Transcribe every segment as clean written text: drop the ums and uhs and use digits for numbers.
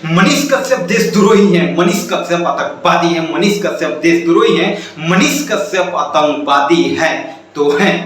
मनीष कश्यप देशद्रोही हैं, मनीष कश्यप आतंकवादी हैं, मनीष कश्यप देशद्रोही हैं, मनीष कश्यप आतंकवादी हैं। तो हैं,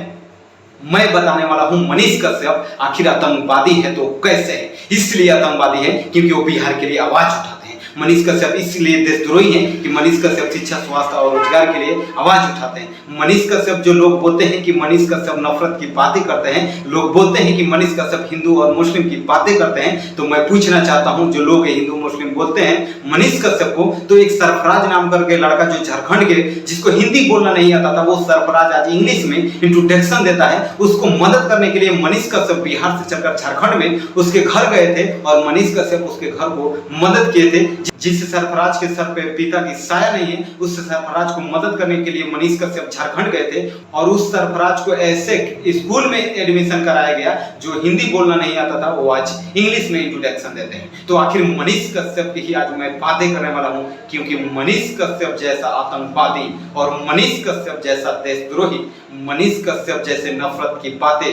मैं बताने वाला हूं मनीष कश्यप आखिर आतंकवादी है तो कैसे है। इसलिए आतंकवादी है क्योंकि वो बिहार के लिए आवाज उठाते हैं। मनीष कश्यप इसलिए देशद्रोही हैं कि मनीष कश्यप शिक्षा, स्वास्थ्य और रोजगार के लिए आवाज उठाते हैं। मनीष कश्यप, जो लोग बोलते हैं कि मनीष कश्यप नफरत की बातें करते हैं, लोग बोलते हैं कि मनीष कश्यप हिंदू और मुस्लिम की बातें करते हैं, तो मैं पूछना चाहता हूं, जो लोग हिंदू मुस्लिम बोलते हैं मनीष कश्यप को, तो एक सरफराज नाम करके लड़का जो झारखंड के, जिसको हिंदी बोलना नहीं आता था, वो सरफराज आज इंग्लिश में इंट्रोडक्शन देता है। उसको मदद करने के लिए मनीष कश्यप बिहार से चलकर झारखंड में उसके घर गए थे और मनीष कश्यप उसके घर को मदद किए थे। जिस सरफराज के सर पे पिता की साया नहीं है, उस सरफराज को मदद करने के लिए मनीष कश्यप झारखंड गए थे और उस सरफराज को ऐसे स्कूल में एडमिशन कराया गया जो हिंदी बोलना नहीं आता था, वो आज इंग्लिश में इंट्रोडक्शन देते हैं। तो आखिर मनीष कश्यप की ही आज मैं बातें करने वाला हूं, क्योंकि मनीष कश्यप जैसा आतंकवादी और मनीष कश्यप जैसा देशद्रोही, मनीष कश्यप जैसे नफरत की बातें,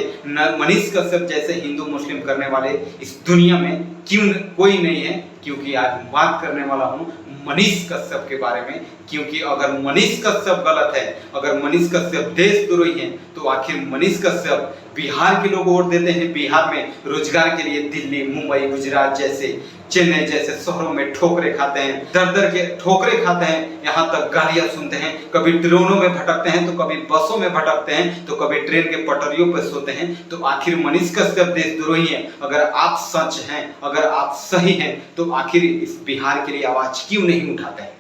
मनीष कश्यप जैसे हिंदू मुस्लिम करने वाले इस दुनिया में क्यों कोई नहीं है। क्योंकि आज बात करने वाला हूं मनीष कश्यप के बारे में, क्योंकि अगर मनीष कश्यप गलत है, अगर मनीष कश्यप देशद्रोही है, तो आखिर मनीष कश्यप, बिहार के लोग वोट देते हैं बिहार में रोजगार के लिए, दिल्ली, मुंबई, गुजरात जैसे, चेन्नई जैसे शहरों में ठोकरे खाते हैं, दर दर के ठोकरे खाते हैं, यहाँ तक गालियां सुनते हैं, कभी ट्रेनों में भटकते हैं, तो कभी बसों में भटकते हैं, तो कभी ट्रेन के पटरियों पर सोते हैं। तो आखिर मनीष कश्यप देशद्रोही है। अगर आप सच हैं, अगर आप सही हैं, तो आखिर इस बिहार के लिए आवाज क्यों नहीं उठाते हैं?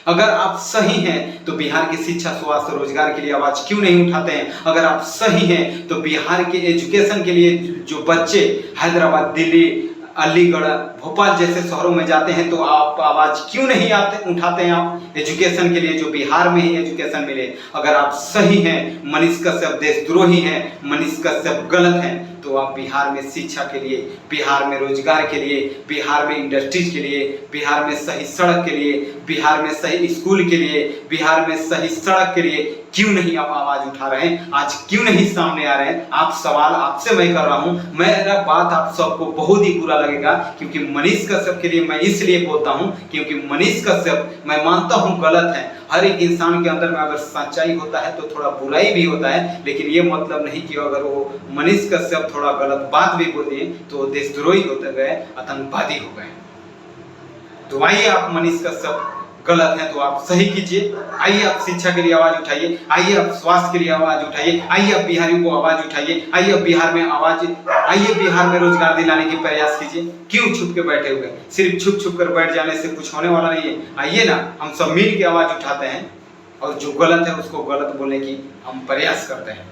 अगर आप सही हैं तो बिहार की शिक्षा, स्वास्थ्य, रोजगार के लिए आवाज क्यों नहीं उठाते हैं? अगर आप सही हैं तो बिहार के एजुकेशन के लिए जो बच्चे हैदराबाद, दिल्ली, अलीगढ़, भोपाल जैसे शहरों में जाते हैं, तो आप आवाज क्यों नहीं उठाते हैं आप एजुकेशन के लिए, जो बिहार में ही एजुकेशन मिले? अगर आप सही हैं, मनीष कश्यप देशद्रोही हैं, मनीष कश्यप गलत हैं, तो आप बिहार में शिक्षा के लिए, बिहार में रोजगार के लिए, बिहार में इंडस्ट्रीज के लिए, बिहार में सही सड़क के लिए, बिहार में सही स्कूल के लिए, बिहार में सही सड़क के लिए क्यों नहीं आप आवाज उठा रहे हैं? आज क्यों नहीं सामने आ रहे हैं? आप सवाल आपसे मैं कर रहा हूं। मेरा बात आप सबको बहुत ही बुरा लगेगा, क्योंकि मनीष कश्यप के लिए मैं इसलिए बोलता हूं क्योंकि मनीष कश्यप, मैं मानता हूं गलत है। हर एक इंसान के अंदर में अगर सच्चाई होता है तो थोड़ा बुराई भी होता है, लेकिन ये मतलब नहीं कि अगर वो मनीष कश्यप थोड़ा गलत बात भी बोल दिए तो देशद्रोही होते गए, आतंकवादी हो गए। तो आइए, आप मनीष कश्यप गलत है तो आप सही कीजिए। आइए, आप शिक्षा के लिए आवाज उठाइए, आइए आप स्वास्थ्य के लिए आवाज उठाइए, आइए आप बिहारियों को आवाज उठाइए, आइए आप बिहार में आवाज, आइए बिहार में रोजगार दिलाने की प्रयास कीजिए। क्यों छुप के बैठे हुए? सिर्फ छुप छुप कर बैठ जाने से कुछ होने वाला नहीं है। आइए ना, हम सब मिल के आवाज उठाते हैं और जो गलत है उसको गलत बोलने की हम प्रयास करते हैं।